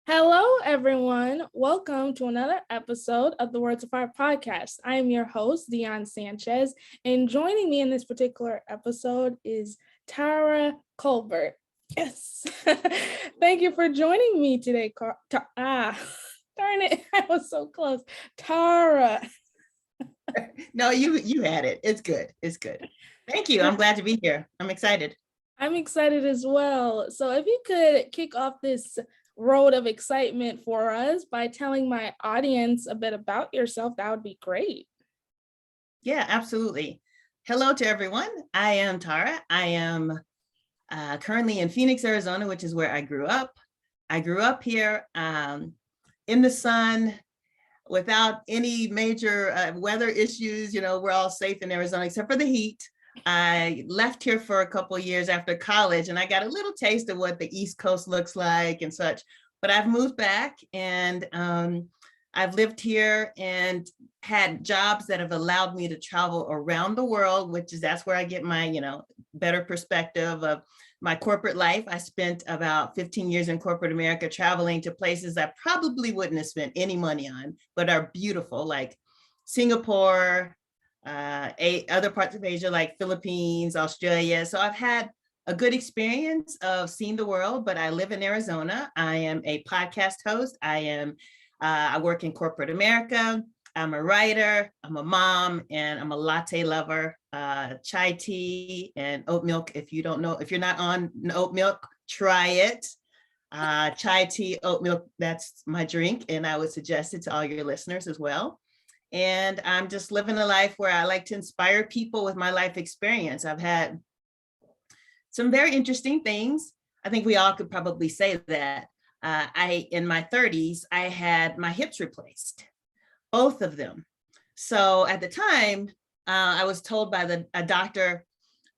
Hello, everyone. Welcome to another episode of the Words of Fire podcast. I am your host, Dion Sanchez, and joining me in this particular episode is Taura Colbert. Yes. Thank you for joining me today. Darn it. I was so close. Tara. No, you had it. It's good. It's good. Thank you. I'm glad to be here. I'm excited. I'm excited as well. So if you could kick off this road of excitement for us by telling my audience a bit about yourself, that would be great. Yeah, absolutely. Hello to everyone. I am Tara. I am currently in Phoenix, Arizona, which is where I grew up. I grew up here in the sun without any major weather issues. You know, we're all safe in Arizona except for the heat. I left here for a couple of years after college, and I got a little taste of what the East Coast looks like and such. But I've moved back, and I've lived here and had jobs that have allowed me to travel around the world, that's where I get my, better perspective of my corporate life. I spent about 15 years in corporate America traveling to places I probably wouldn't have spent any money on, but are beautiful, like Singapore, other parts of Asia like Philippines, Australia. So I've had a good experience of seeing the world, but I live in Arizona. I am a podcast host. I work in corporate America. I'm a writer, I'm a mom, and I'm a latte lover. Chai tea and oat milk. If you're not on oat milk, try it. Chai tea, oat milk, that's my drink. And I would suggest it to all your listeners as well. And I'm just living a life where I like to inspire people with my life experience. I've had some very interesting things. I think we all could probably say that. In my 30s, I had my hips replaced, both of them. So at the time, I was told by a doctor,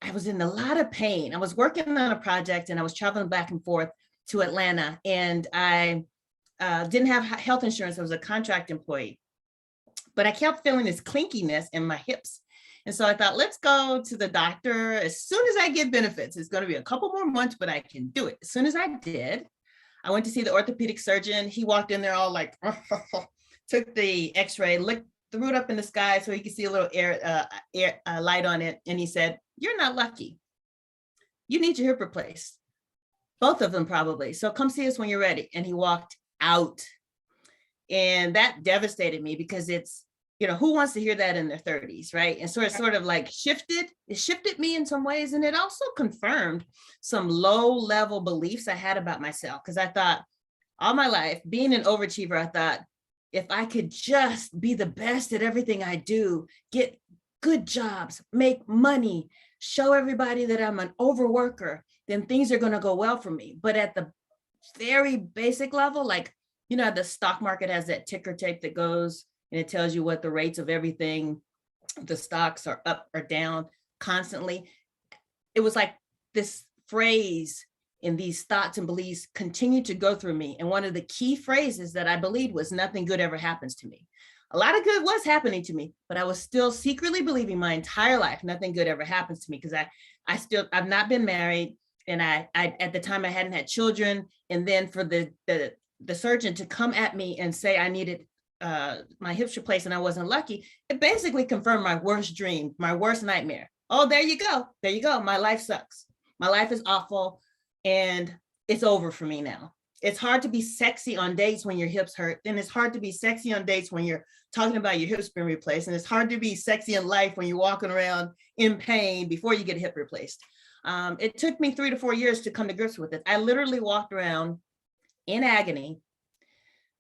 I was in a lot of pain. I was working on a project and I was traveling back and forth to Atlanta, and I didn't have health insurance. I was a contract employee. But I kept feeling this clinkiness in my hips. And so I thought, let's go to the doctor as soon as I get benefits. It's going to be a couple more months, but I can do it. As soon as I did, I went to see the orthopedic surgeon. He walked in there all like, took the x-ray, threw it up in the sky so he could see a little air light on it. And he said, "You're not lucky. You need your hip replaced. Both of them probably. So come see us when you're ready." And he walked out. And that devastated me because it's, who wants to hear that in their 30s, right? And so it sort of like shifted me in some ways. And it also confirmed some low level beliefs I had about myself. Because I thought all my life, being an overachiever, I thought if I could just be the best at everything I do, get good jobs, make money, show everybody that I'm an overworker, then things are going to go well for me. But at the very basic level, like, the stock market has that ticker tape that goes and it tells you what the rates of everything, the stocks are up or down constantly. It was like this phrase and these thoughts and beliefs continued to go through me. And one of the key phrases that I believed was nothing good ever happens to me. A lot of good was happening to me, but I was still secretly believing my entire life nothing good ever happens to me because I've not been married, and I at the time I hadn't had children. And then for the surgeon to come at me and say I needed my hips replaced and I wasn't lucky, it basically confirmed my worst dream, my worst nightmare. Oh, there you go. My life sucks. My life is awful, and it's over for me now. It's hard to be sexy on dates when your hips hurt. Then it's hard to be sexy on dates when you're talking about your hips being replaced. And it's hard to be sexy in life when you're walking around in pain before you get a hip replaced. It took me 3 to 4 years to come to grips with it. I literally walked around in agony,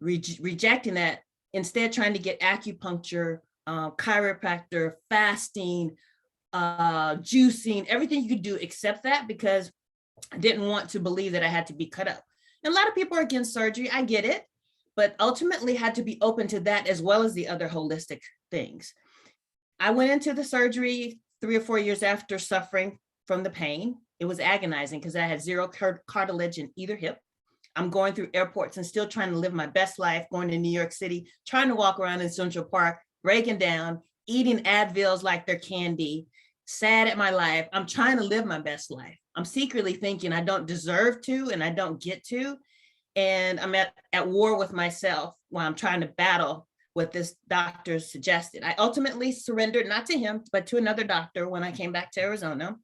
rejecting that, instead trying to get acupuncture, chiropractor, fasting, juicing, everything you could do except that, because I didn't want to believe that I had to be cut up. And a lot of people are against surgery. I get it, but ultimately had to be open to that as well as the other holistic things. I went into the surgery 3 or 4 years after suffering from the pain. It was agonizing because I had zero cartilage in either hip. I'm going through airports and still trying to live my best life, going to New York City, trying to walk around in Central Park, breaking down, eating Advils like they're candy, sad at my life. I'm trying to live my best life. I'm secretly thinking I don't deserve to and I don't get to. and I'm at war with myself while I'm trying to battle what this doctor suggested. I ultimately surrendered, not to him, but to another doctor when I came back to Arizona.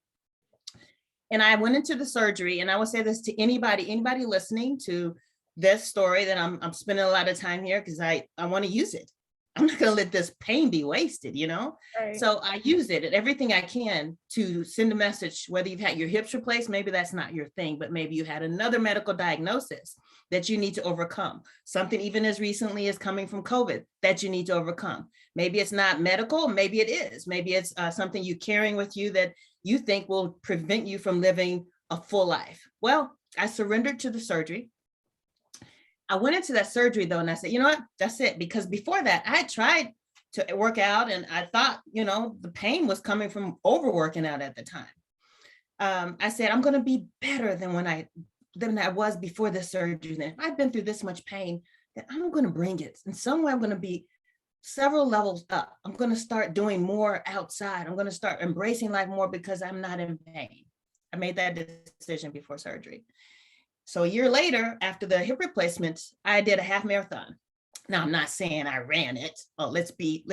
And I went into the surgery, and I will say this to anybody listening to this story, that I'm spending a lot of time here because I want to use it. I'm not going to let this pain be wasted, you know? Right. So I use it at everything I can to send a message, whether you've had your hips replaced, maybe that's not your thing, but maybe you had another medical diagnosis that you need to overcome. Something even as recently as coming from COVID that you need to overcome. Maybe it's not medical, maybe it is. Maybe it's something you're carrying with you that you think will prevent you from living a full life. Well, I surrendered to the surgery. I went into that surgery though, and I said, you know what, that's it. Because before that, I tried to work out, and I thought, you know, the pain was coming from overworking out at the time. I said, I'm going to be better than I was before the surgery. Then I've been through this much pain that I'm going to bring it. In some way, I'm going to be several levels up. I'm going to start doing more outside. I'm going to start embracing life more because I'm not in pain. I made that decision before surgery. So a year later, after the hip replacements, I did a half marathon. Now, I'm not saying I ran it. Oh, let's be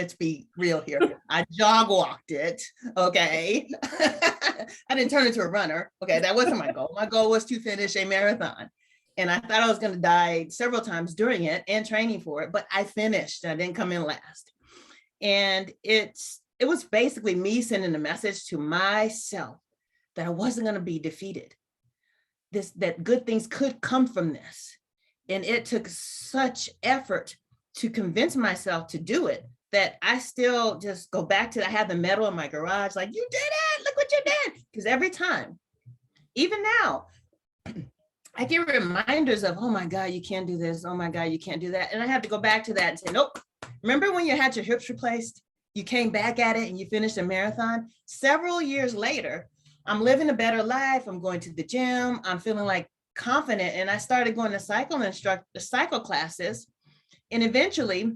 real here. I jog walked it. Okay. I didn't turn into a runner. Okay. That wasn't my goal. My goal was to finish a marathon. And I thought I was going to die several times during it and training for it, but I finished. I didn't come in last. And it was basically me sending a message to myself that I wasn't going to be defeated. That good things could come from this. And it took such effort to convince myself to do it that I still just go back to, I have the medal in my garage, like, you did it, look what you did. Because every time, even now, I get reminders of, oh my God, you can't do this. Oh my God, you can't do that. And I have to go back to that and say, nope. Remember when you had your hips replaced? You came back at it and you finished a marathon? Several years later, I'm living a better life. I'm going to the gym. I'm feeling like confident. And I started going to cycle classes. And eventually,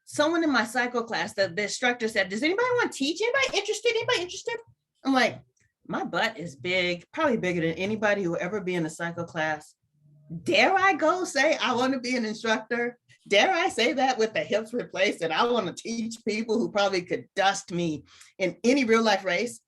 someone in my cycle class, the instructor said, does anybody want to teach? Anybody interested? I'm like, my butt is big, probably bigger than anybody who will ever be in a cycle class. Dare I go say I want to be an instructor? Dare I say that with the hips replaced, and I want to teach people who probably could dust me in any real life race?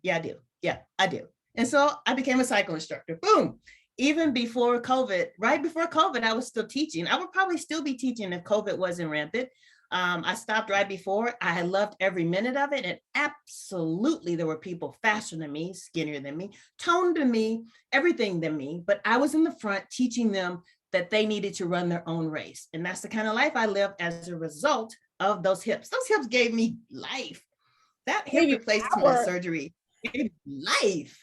Yeah, I do. Yeah, I do. And so I became a cycle instructor. Boom. Even before COVID, right before COVID, I was still teaching. I would probably still be teaching if COVID wasn't rampant. I stopped right before. I loved every minute of it. And absolutely, there were people faster than me, skinnier than me, toned than me, everything than me. But I was in the front teaching them that they needed to run their own race. And that's the kind of life I lived as a result of those hips. Those hips gave me life. That hip replacement surgery gave me life.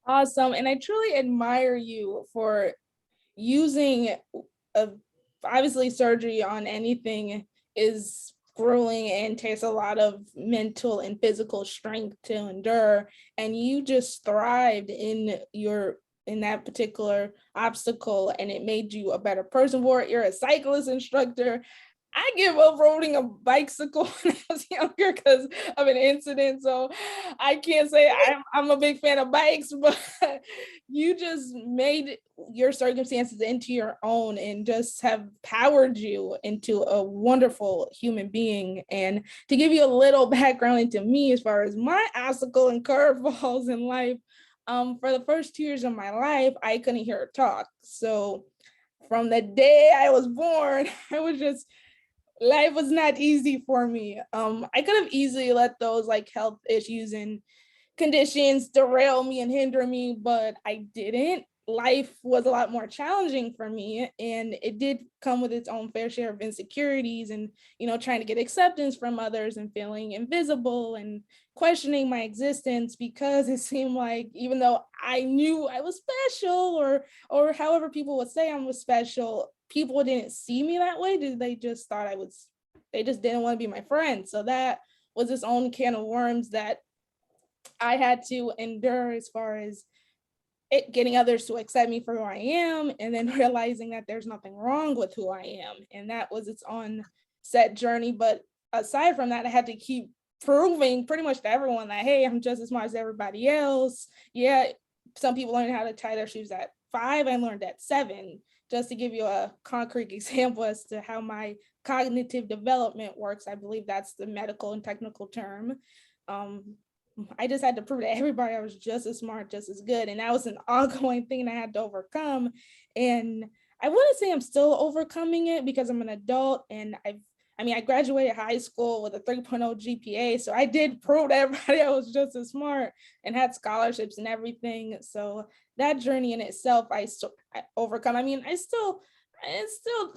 Awesome. And I truly admire you for using obviously surgery on anything is grueling and takes a lot of mental and physical strength to endure. And you just thrived in that particular obstacle, and it made you a better person for it. You're a cyclist instructor. I gave up riding a bicycle when I was younger because of an incident. So I can't say I'm a big fan of bikes, but you just made your circumstances into your own and just have powered you into a wonderful human being. And to give you a little background into me, as far as my obstacle and curveballs in life, for the first 2 years of my life, I couldn't hear her talk. So from the day I was born, life was not easy for me. I could have easily let those like health issues and conditions derail me and hinder me, but I didn't. Life was a lot more challenging for me, and it did come with its own fair share of insecurities and, trying to get acceptance from others and feeling invisible and questioning my existence, because it seemed like even though I knew I was special or however people would say I was special, people didn't see me that way. They just thought they just didn't want to be my friend. So that was its own can of worms that I had to endure, as far as getting others to accept me for who I am, and then realizing that there's nothing wrong with who I am. And that was its own set journey. But aside from that, I had to keep proving pretty much to everyone that, hey, I'm just as smart as everybody else. Yeah, some people learn how to tie their shoes at 5. I learned at 7, just to give you a concrete example as to how my cognitive development works. I believe that's the medical and technical term. I just had to prove to everybody I was just as smart, just as good. And that was an ongoing thing I had to overcome. And I wouldn't say I'm still overcoming it because I'm an adult and I graduated high school with a 3.0 GPA. So I did prove to everybody I was just as smart and had scholarships and everything. So that journey in itself, I overcome. It's still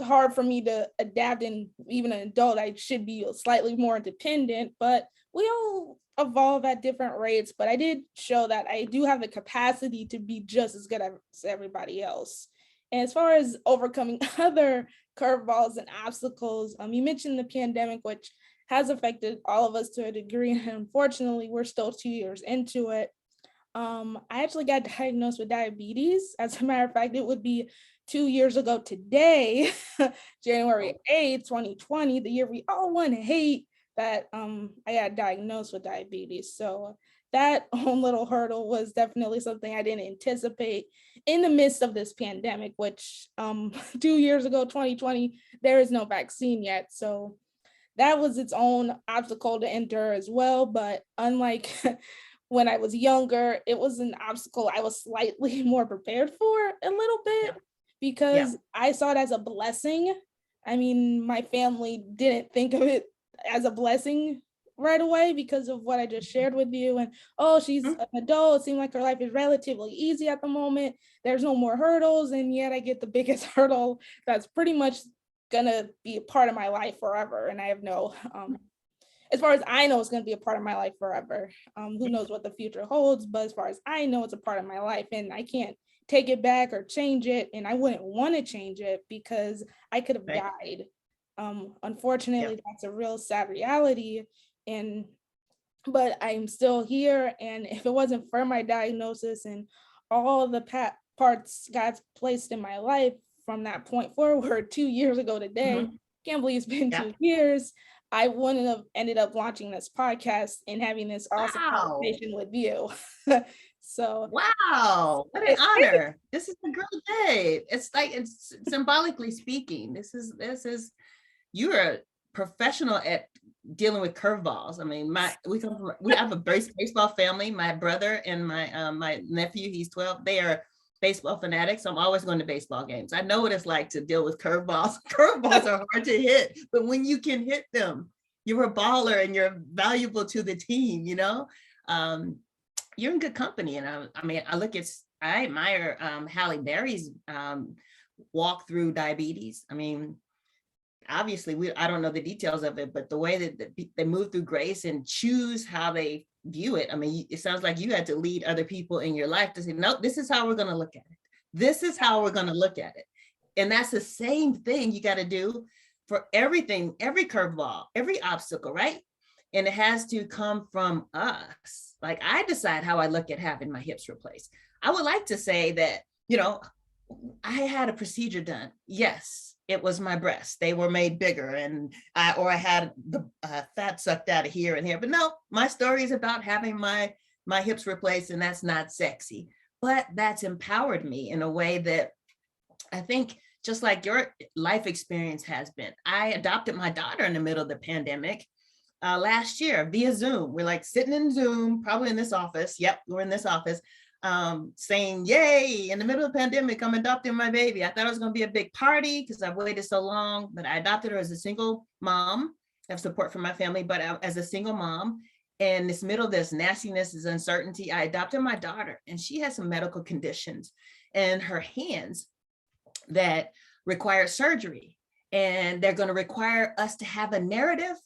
hard for me to adapt, and even an adult, I should be slightly more independent, but we all evolve at different rates. But I did show that I do have the capacity to be just as good as everybody else. And as far as overcoming other curveballs and obstacles, you mentioned the pandemic, which has affected all of us to a degree. And unfortunately, we're still 2 years into it. I actually got diagnosed with diabetes. As a matter of fact, it would be 2 years ago today, January 8th, 2020, the year we all want to hate, that I got diagnosed with diabetes. So that own little hurdle was definitely something I didn't anticipate in the midst of this pandemic, which 2 years ago, 2020, there is no vaccine yet. So that was its own obstacle to endure as well. But unlike when I was younger, it was an obstacle I was slightly more prepared for a little bit because I saw it as a blessing. My family didn't think of it as a blessing right away because of what I just shared with you. And, oh, she's an adult. It seemed like her life is relatively easy at the moment. There's no more hurdles. And yet I get the biggest hurdle that's pretty much going to be a part of my life forever. And I have no, as far as I know, it's going to be a part of my life forever. Who knows what the future holds, but as far as I know, it's a part of my life and I can't take it back or change it. And I wouldn't want to change it because I could have died. Unfortunately, that's a real sad reality. But I'm still here. And if it wasn't for my diagnosis and all the parts God's placed in my life from that point forward, 2 years ago today, can't believe it's been 2 years, I wouldn't have ended up launching this podcast and having this awesome conversation with you. So wow, what an honor. This is a great day. It's like, it's symbolically speaking, this is you're a professional at dealing with curveballs. We have a baseball family. My brother and my nephew, he's 12, they are baseball fanatics. I'm always going to baseball games. I know what it's like to deal with curveballs. Curveballs are hard to hit, but when you can hit them, you're a baller and you're valuable to the team, you're in good company. And I admire Halle Berry's walk through diabetes. Obviously I don't know the details of it, but the way that they move through grace and choose how they view it. It sounds like you had to lead other people in your life to say, no, this is how we're going to look at it. This is how we're going to look at it. And that's the same thing you got to do for everything, every curveball, every obstacle, right? And it has to come from us. Like, I decide how I look at having my hips replaced. I would like to say that, I had a procedure done. Yes, it was my breasts. They were made bigger and I had the fat sucked out of here and here. But no, my story is about having my hips replaced, and that's not sexy. But that's empowered me in a way that I think, just like your life experience has been. I adopted my daughter in the middle of the pandemic last year via Zoom. We're like sitting in Zoom, probably in this office. Yep, we're in this office. Saying, yay, in the middle of the pandemic, I'm adopting my baby. I thought it was going to be a big party because I've waited so long, but I adopted her as a single mom. I have support from my family, but as a single mom, in this middle of this nastiness, this uncertainty, I adopted my daughter, and she has some medical conditions in her hands that require surgery. And they're going to require us to have a narrative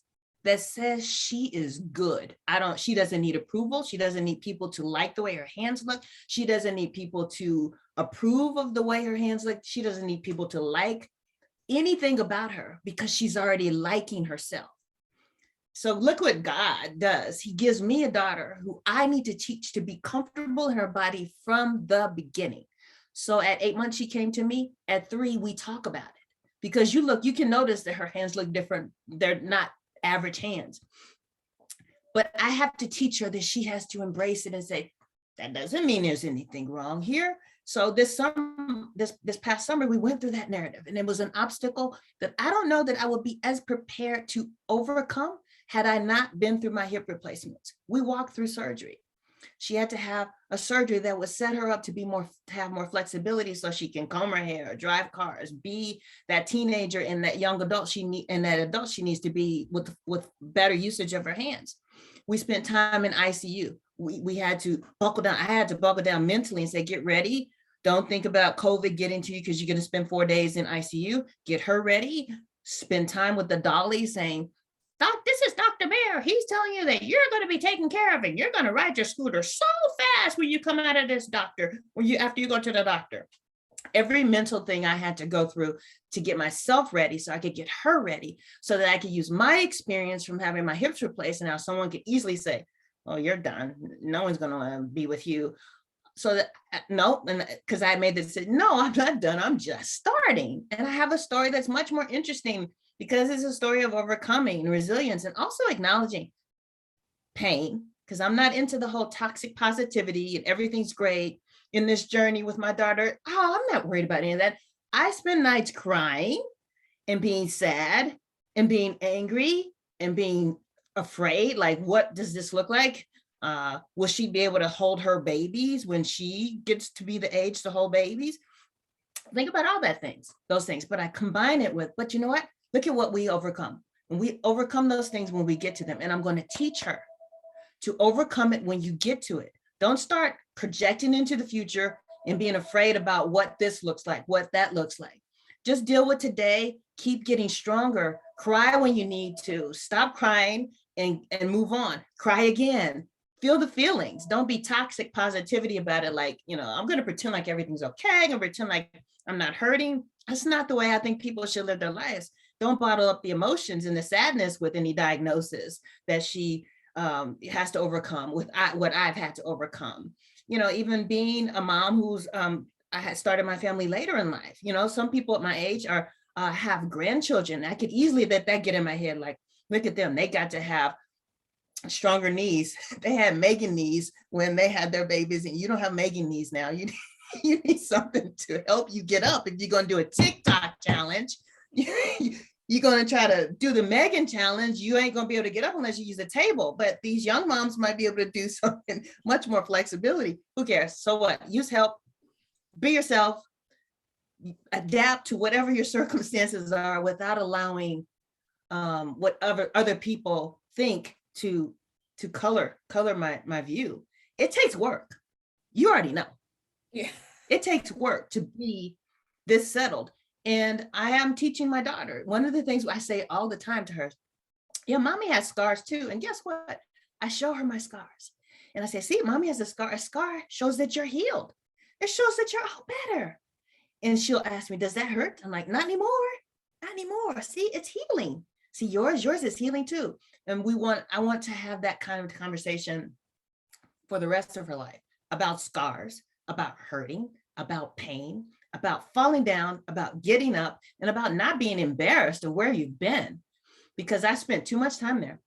that says she is good. She doesn't need approval. She doesn't need people to like the way her hands look. She doesn't need people to approve of the way her hands look. She doesn't need people to like anything about her because she's already liking herself. So look what God does. He gives me a daughter who I need to teach to be comfortable in her body from the beginning. So at 8 months, she came to me. At 3, we talk about it because you can notice that her hands look different. They're not average hands. But I have to teach her that she has to embrace it and say, That doesn't mean there's anything wrong here. So this past summer, we went through that narrative, and it was an obstacle that I don't know that I would be as prepared to overcome had I not been through my hip replacements. We walked through surgery. She had to have a surgery that would set her up to have more flexibility so she can comb her hair, drive cars, be that teenager and that young adult she needs to be with better usage of her hands. We spent time in ICU. We had to buckle down. I had to buckle down mentally and say, get ready. Don't think about COVID getting to you because you're going to spend 4 days in ICU. Get her ready. Spend time with the dolly saying, Doc, this is Dr. Bear. He's telling you that you're going to be taken care of and you're going to ride your scooter so fast when you come out of this doctor, after you go to the doctor. Every mental thing I had to go through to get myself ready so I could get her ready so that I could use my experience from having my hips replaced. And now someone could easily say, oh, you're done. No one's going to be with you. So that, no, and because I made the decision, no, I'm not done. I'm just starting. And I have a story that's much more interesting because it's a story of overcoming resilience and also acknowledging pain, because I'm not into the whole toxic positivity and everything's great in this journey with my daughter. Oh, I'm not worried about any of that. I spend nights crying and being sad and being angry and being afraid. Like, what does this look like? Will she be able to hold her babies when she gets to be the age to hold babies? Think about all those things, but I combine it with, but you know what? Look at what we overcome. And we overcome those things when we get to them. And I'm going to teach her to overcome it when you get to it. Don't start projecting into the future and being afraid about what this looks like, what that looks like. Just deal with today, keep getting stronger, cry when you need to, stop crying and move on, cry again, feel the feelings. Don't be toxic positivity about it. Like, I'm going to pretend like everything's okay. I'm going to pretend like I'm not hurting. That's not the way I think people should live their lives. Don't bottle up the emotions and the sadness with any diagnosis that she has to overcome with what I've had to overcome. Even being a mom who's, I had started my family later in life. Some people at my age have grandchildren. I could easily let that get in my head. Like, look at them. They got to have stronger knees. They had Megan knees when they had their babies, and you don't have Megan knees now. You need something to help you get up. If you're going to do a TikTok challenge, you're going to try to do the Megan challenge. You ain't going to be able to get up unless you use a table. But these young moms might be able to do something much more flexibility. Who cares? So what? Use help. Be yourself. Adapt to whatever your circumstances are without allowing what other people think to color my view. It takes work. You already know. Yeah. It takes work to be this settled. And I am teaching my daughter. One of the things I say all the time to her, yeah, mommy has scars too. And guess what? I show her my scars. And I say, see, mommy has a scar. A scar shows that you're healed. It shows that you're all better. And she'll ask me, does that hurt? I'm like, not anymore. Not anymore. See, it's healing. See, yours is healing too. And I want to have that kind of conversation for the rest of her life about scars, about hurting, about pain, about falling down, about getting up, and about not being embarrassed of where you've been. Because I spent too much time there.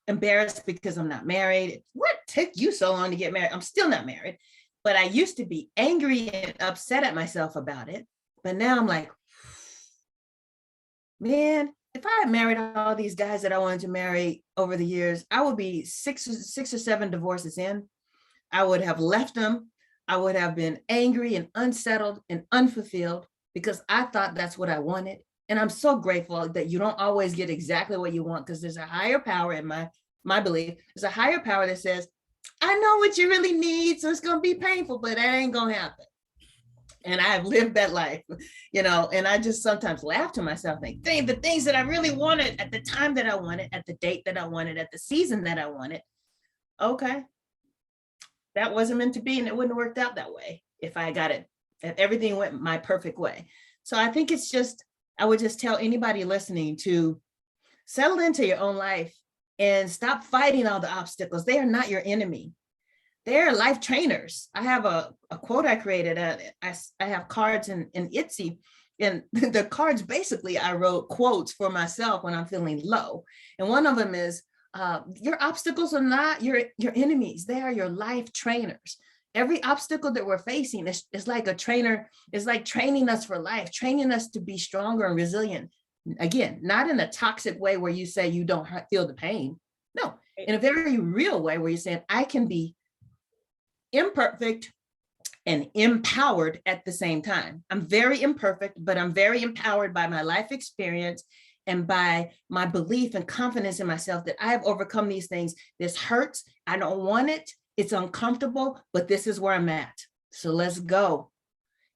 Embarrassed because I'm not married. What took you so long to get married? I'm still not married. But I used to be angry and upset at myself about it. But now I'm like, man, if I had married all these guys that I wanted to marry over the years, I would be six or seven divorces in. I would have left them. I would have been angry and unsettled and unfulfilled because I thought that's what I wanted. And I'm so grateful that you don't always get exactly what you want, because there's a higher power in my belief. There's a higher power that says, I know what you really need, so it's going to be painful, but that ain't going to happen. And I've lived that life, and I just sometimes laugh to myself, think, dang, the things that I really wanted at the time that I wanted, at the date that I wanted, at the season that I wanted. Okay. That wasn't meant to be, and it wouldn't have worked out that way if I got it, if everything went my perfect way. So I think I would just tell anybody listening to settle into your own life and stop fighting all the obstacles. They are not your enemy. They're life trainers. I have a quote I created. I have cards in Etsy, and the cards, basically, I wrote quotes for myself when I'm feeling low. And one of them is, your obstacles are not your enemies. They are your life trainers. every obstacle that we're facing is like a trainer, is like training us for life, training us to be stronger and resilient. Again, not in a toxic way where you say you don't feel the pain. No, in a very real way where you're saying, I can be imperfect and empowered at the same time. I'm very imperfect, but I'm very empowered by my life experience and by my belief and confidence in myself that I have overcome these things. This hurts. I don't want it. It's uncomfortable, but this is where I'm at. So let's go.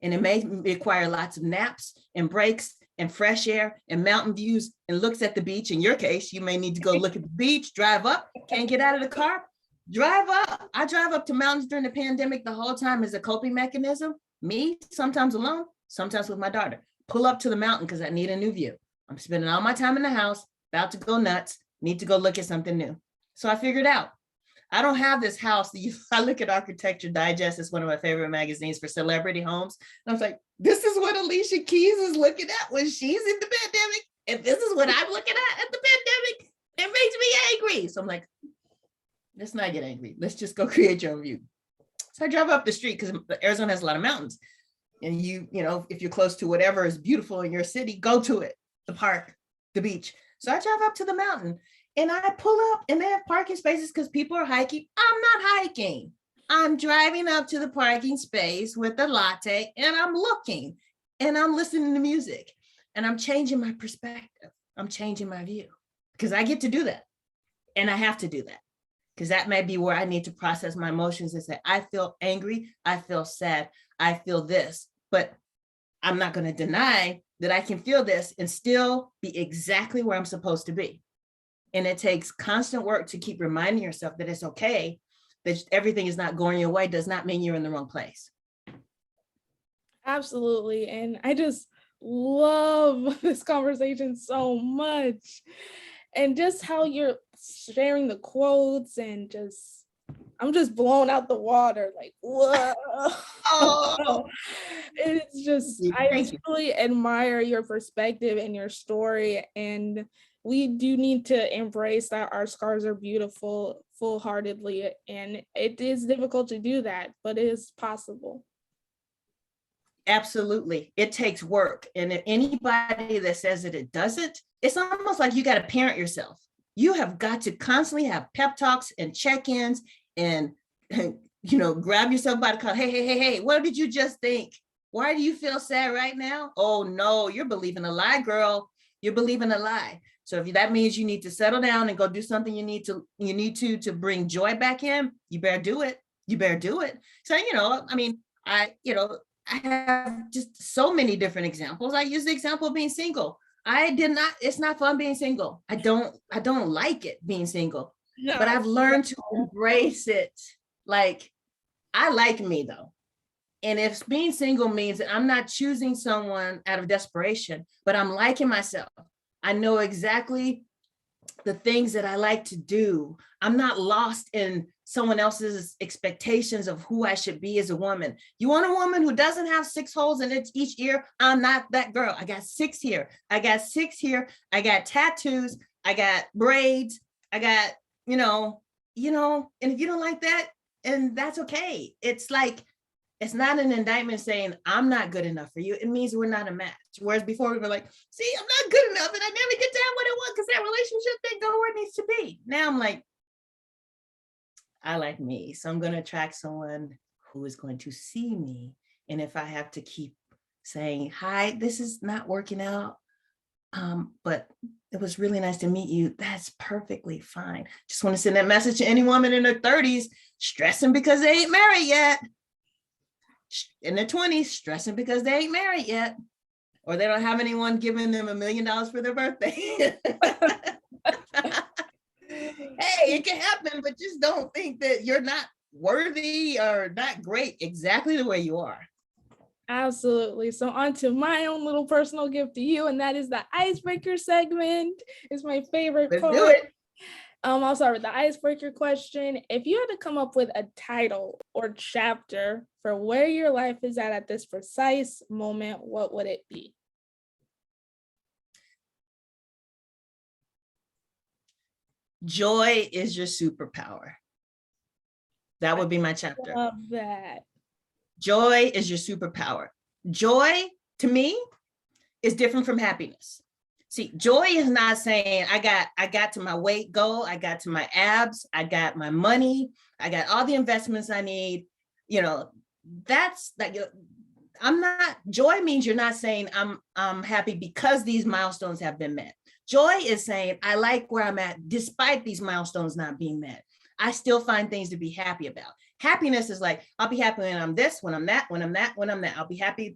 And it may require lots of naps and breaks and fresh air and mountain views and looks at the beach. In your case, you may need to go look at the beach, drive up, can't get out of the car, drive up. I drive up to mountains during the pandemic the whole time as a coping mechanism. Me, sometimes alone, sometimes with my daughter. Pull up to the mountain because I need a new view. I'm spending all my time in the house, about to go nuts, need to go look at something new. So I figured out, I don't have this house that I look at Architecture Digest. It's one of my favorite magazines for celebrity homes. And I was like, this is what Alicia Keys is looking at when she's in the pandemic. And this is what I'm looking at the pandemic. It makes me angry. So I'm like, let's not get angry. Let's just go create your own view. So I drive up the street because Arizona has a lot of mountains. And you know, if you're close to whatever is beautiful in your city, go to it, the park, the beach. So I drive up to the mountain and I pull up and they have parking spaces because people are hiking. I'm not hiking. I'm driving up to the parking space with a latte and I'm looking and I'm listening to music and I'm changing my perspective. I'm changing my view because I get to do that. And I have to do that because that may be where I need to process my emotions and say, I feel angry. I feel sad. I feel this, but I'm not going to deny that I can feel this and still be exactly where I'm supposed to be. And it takes constant work to keep reminding yourself that it's okay, that everything is not going your way does not mean you're in the wrong place. Absolutely. And I just love this conversation so much. And just how you're sharing the quotes and just, I'm just blown out the water, like, whoa. Oh, It's just, I just really admire your perspective and your story. And we do need to embrace that our scars are beautiful full-heartedly. And it is difficult to do that, but it is possible. Absolutely. It takes work. And if anybody that says that it doesn't, it's almost like you got to parent yourself. You have got to constantly have pep talks and check-ins and, you know, grab yourself by the collar. Hey, what did you just think? Why do you feel sad right now? Oh no, you're believing a lie, girl. You're believing a lie. So if that means you need to settle down and go do something you need to bring joy back in, you better do it. You better do it. So, you know, I mean, I have just so many different examples. I use the example of being single. It's not fun being single. I don't like it being single, no. But I've learned to embrace it. Like, I like me though. And if being single means that I'm not choosing someone out of desperation, but I'm liking myself, I know exactly the things that I like to do. I'm not lost in someone else's expectations of who I should be as a woman. You want a woman who doesn't have 6 holes in each ear? I'm not that girl. I got 6 here. I got 6 here. I got tattoos. I got braids. I got, you know, and if you don't like that, and that's okay. It's like, it's not an indictment saying I'm not good enough for you. It means we're not a match. Whereas before we were like, see, I'm not good enough and I never get down what I want because that relationship didn't go where it needs to be. Now I'm like, I like me. So I'm going to attract someone who is going to see me. And if I have to keep saying, hi, this is not working out, but it was really nice to meet you, that's perfectly fine. Just want to send that message to any woman in her 30s stressing because they ain't married yet. In their 20s, stressing because they ain't married yet, or they don't have anyone giving them $1 million for their birthday. Hey, it can happen, but just don't think that you're not worthy or not great exactly the way you are. Absolutely. So on to my own little personal gift to you, and that is the icebreaker segment. It's my favorite part. Let's do it. I'll start with the icebreaker question. If you had to come up with a title or chapter for where your life is at this precise moment, what would it be? Joy is your superpower. That would be my chapter. Love that. Joy is your superpower. Joy, to me, is different from happiness. See, joy is not saying I got to my weight goal, I got to my abs, I got my money, I got all the investments I need. You know, that's that. I'm not. Joy means you're not saying I'm happy because these milestones have been met. Joy is saying I like where I'm at despite these milestones not being met. I still find things to be happy about. Happiness is like I'll be happy when I'm this, when I'm that, when I'm that, when I'm that. I'll be happy.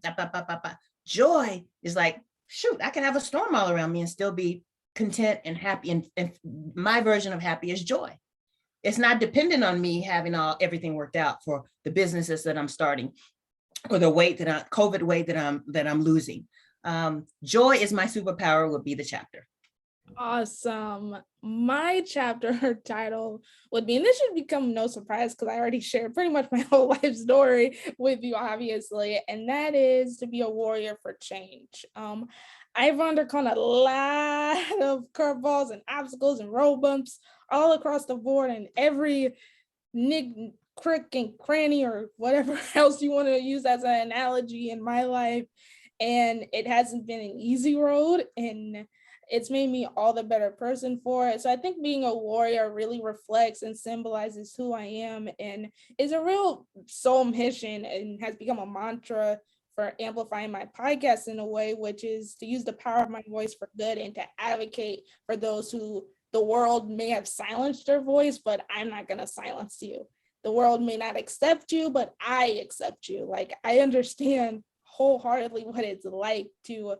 Joy is like, shoot, I can have a storm all around me and still be content and happy. And my version of happy is joy. It's not dependent on me having everything worked out for the businesses that I'm starting or the weight COVID weight that I'm losing. Joy is my superpower would be the chapter. Awesome. My chapter title would be, and this should become no surprise because I already shared pretty much my whole life story with you, obviously, and that is to be a warrior for change. I've undergone a lot of curveballs and obstacles and road bumps all across the board, and every crick and cranny or whatever else you want to use as an analogy in my life. And it hasn't been an easy road, and it's made me all the better person for it. So I think being a warrior really reflects and symbolizes who I am and is a real soul mission and has become a mantra for amplifying my podcast in a way, which is to use the power of my voice for good and to advocate for those who the world may have silenced their voice, but I'm not going to silence you. The world may not accept you, but I accept you. Like, I understand wholeheartedly what it's like to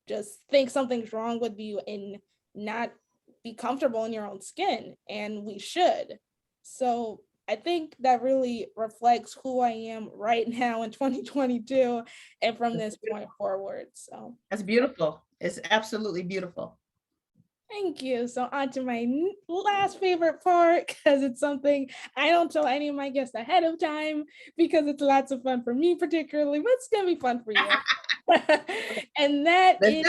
just think something's wrong with you and not be comfortable in your own skin, and we should. So I think that really reflects who I am right now in 2022 and from this point forward. So that's beautiful. It's absolutely beautiful. Thank you. So on to my last favorite part, because it's something I don't tell any of my guests ahead of time because it's lots of fun for me particularly, but it's going to be fun for you. And that is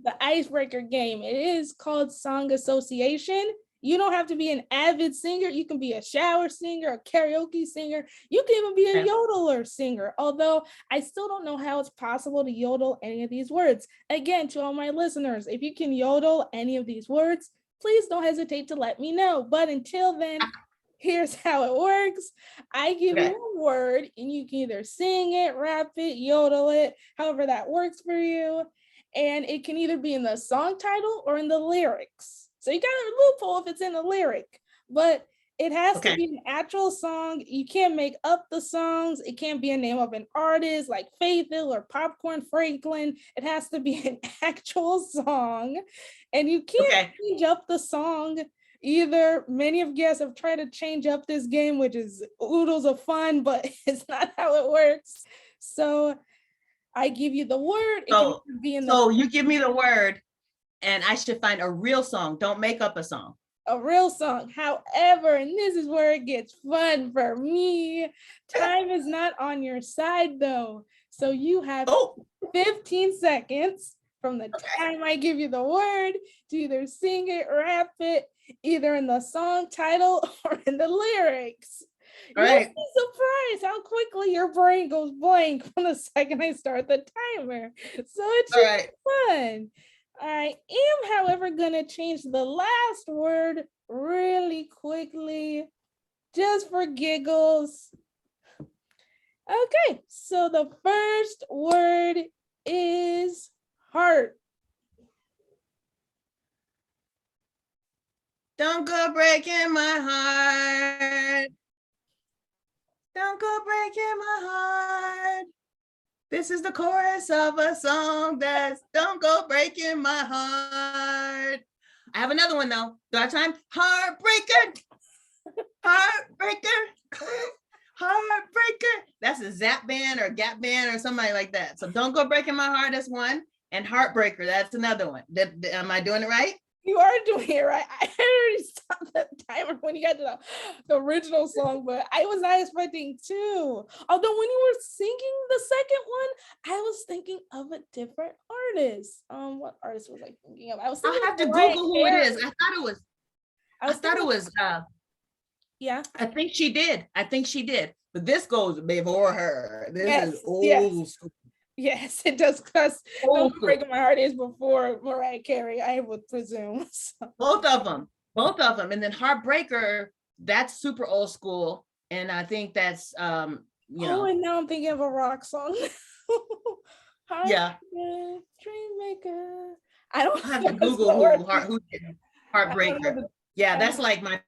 the icebreaker game. It is called Song Association. You don't have to be an avid singer. You can be a shower singer, a karaoke singer. You can even be a yodeler singer, although I still don't know how it's possible to yodel any of these words. Again, to all my listeners, if you can yodel any of these words, please don't hesitate to let me know. But until then, here's how it works. I give you a word and you can either sing it, rap it, yodel it, however that works for you. And it can either be in the song title or in the lyrics. So you got a loophole if it's in the lyric, but it has to be an actual song. You can't make up the songs. It can't be a name of an artist like Faith Hill or Popcorn Franklin. It has to be an actual song. And you can't change up the song either. Many of guests have tried to change up this game, which is oodles of fun, but it's not how it works. So I give you the word. So you give me the word and I should find a real song. Don't make up a song. A real song. However, and this is where it gets fun for me, time is not on your side though. So you have 15 seconds from the time I give you the word to either sing it, rap it, either in the song title or in the lyrics. You'll be surprised how quickly your brain goes blank from the second I start the timer. So it should be fun. I am, however, going to change the last word really quickly, just for giggles. Okay, so the first word is heart. Don't go breaking my heart. Don't go breaking my heart. This is the chorus of a song that's don't go breaking my heart. I have another one though. Do I have time? Heartbreaker. Heartbreaker. Heartbreaker. That's a Zap band or Gap band or somebody like that. So don't go breaking my heart. That's one. And Heartbreaker. That's another one. Am I doing it right? You are doing it right. I already stopped the timer when you got to the original song, but I was not expecting two. Although when you were singing the second one, I was thinking of a different artist. What artist was I thinking of? I'll have to Google who it is. I thought it was Yeah. I think she did. But this goes before her. This Yes. is old Yes. school. Yes, it does. Because Old school. Breaking My Heart is before Mariah Carey, I would presume. So. Both of them. And then Heartbreaker, that's super old school. And I think that's, And now I'm thinking of a rock song. Yeah. Dreammaker. I don't have to Google who did Heartbreaker. Yeah, that's Um, like my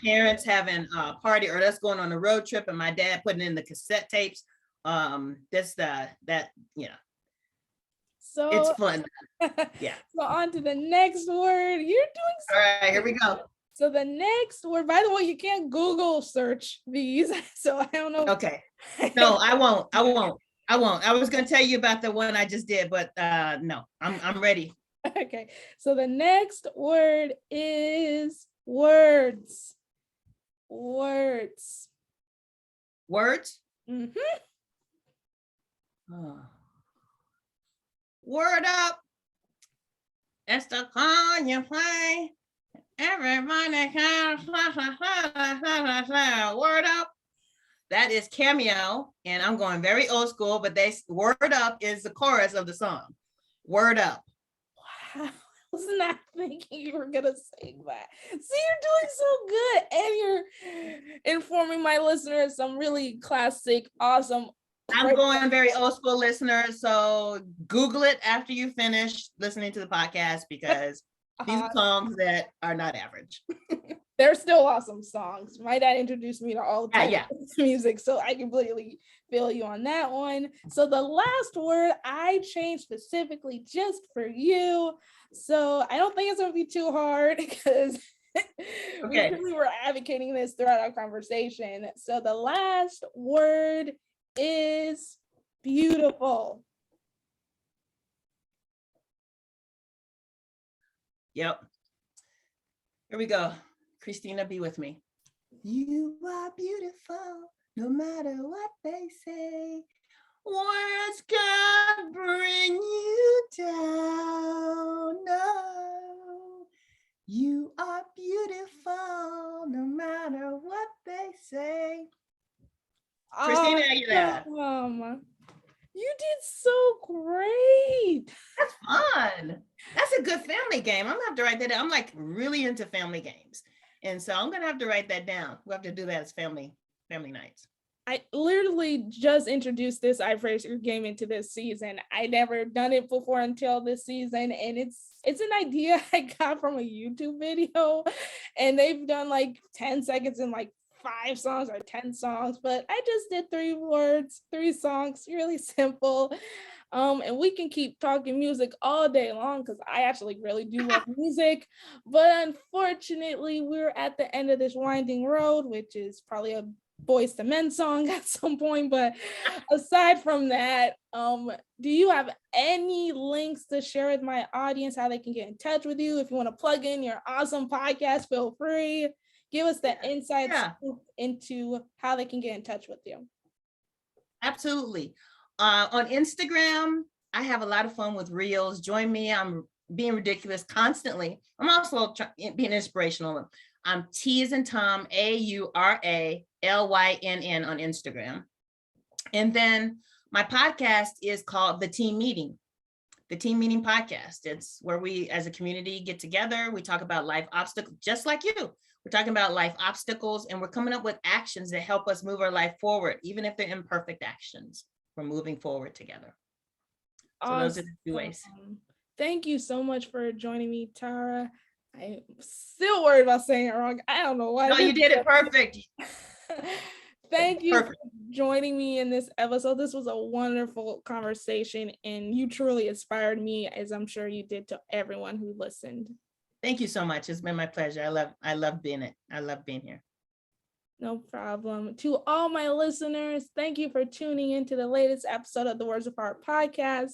parents having a party or us going on a road trip and my dad putting in the cassette tapes. It's So fun. Yeah. so on to the next word. You're doing so All right, here we go. So the next word, by the way, you can't Google search these. So I don't know. Okay. No, I won't. I was gonna tell you about the one I just did, but no, I'm ready. Okay. So the next word is words. Words. Words? Mm-hmm. Oh. Word up. It's the call you play. Everybody can word up. That is Cameo, and I'm going very old school, but word up is the chorus of the song. Word up. Wow. I was not thinking you were gonna sing that. See, you're doing so good, and you're informing my listeners some really classic, awesome. I'm going very old school, listeners. So Google it after you finish listening to the podcast because these are songs that are not average. They're still awesome songs. My dad introduced me to all types of music, so I completely feel you on that one. So the last word I changed specifically just for you. So I don't think it's gonna be too hard because we really were advocating this throughout our conversation. So the last word is beautiful. Yep. Here we go. Christina, be with me. You are beautiful, no matter what they say. Words can bring you down. No, you are beautiful, no matter what they say. Christina, are you there? You did so great. That's fun. That's a good family game. I'm gonna have to write that down. I'm like really into family games. And so I'm gonna have to write that down. We'll have to do that as family nights. I literally just introduced this icebreaker game into this season. I never done it before until this season, and it's an idea I got from a YouTube video, and they've done like 10 seconds in like 5 songs or 10 songs, but I just did 3 words, 3 songs, really simple. And we can keep talking music all day long because I actually really do love music. But unfortunately, we're at the end of this winding road, which is probably a Boyz II Men song at some point. But aside from that, do you have any links to share with my audience, how they can get in touch with you? If you want to plug in your awesome podcast, feel free. Give us the insights into how they can get in touch with you. Absolutely. On Instagram, I have a lot of fun with reels. Join me. I'm being ridiculous constantly. I'm also being inspirational. I'm T as in Tom, AURALYNN on Instagram. And then my podcast is called The Team Meeting Podcast. It's where we as a community get together. We talk about life obstacles, just like you. We're talking about life obstacles, and we're coming up with actions that help us move our life forward, even if they're imperfect actions. We're moving forward together. So those are the 2 ways. Thank you so much for joining me, Taura. I'm still worried about saying it wrong. I don't know why. No, you did it perfect. Thank you for joining me in this episode. This was a wonderful conversation, and you truly inspired me, as I'm sure you did to everyone who listened. Thank you so much. It's been my pleasure. I love being here. No problem. To all my listeners, thank you for tuning into the latest episode of the Words of Heart podcast.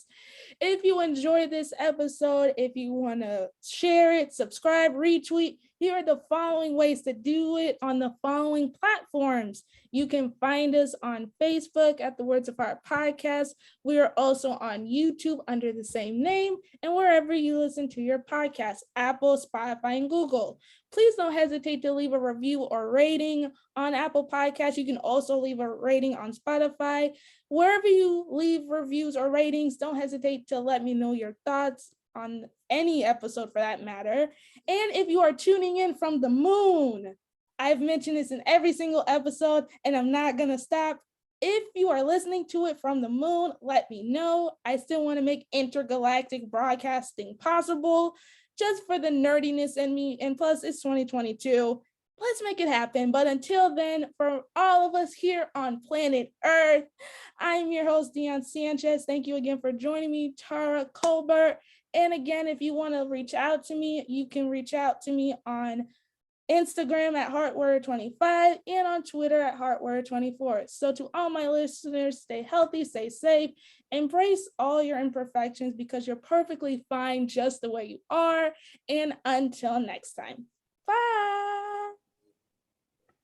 If you enjoyed this episode, if you want to share it, subscribe, retweet, Here are the following ways to do it on the following platforms. You can find us on Facebook at the Words of Art Podcast. We are also on YouTube under the same name, and wherever you listen to your podcast, Apple, Spotify, and Google. Please don't hesitate to leave a review or rating on Apple Podcasts. You can also leave a rating on Spotify. Wherever you leave reviews or ratings, don't hesitate to let me know your thoughts on any episode for that matter. And if you are tuning in from the moon, I've mentioned this in every single episode, and I'm not going to stop. If you are listening to it from the moon, let me know. I still want to make intergalactic broadcasting possible just for the nerdiness in me. And plus, it's 2022. Let's make it happen. But until then, for all of us here on planet Earth, I'm your host, Dion Sanchez. Thank you again for joining me, Taura Colbert. And again, if you want to reach out to me, you can reach out to me on Instagram at HeartWarrior25 and on Twitter at HeartWarrior24. So to all my listeners, stay healthy, stay safe, embrace all your imperfections because you're perfectly fine just the way you are. And until next time.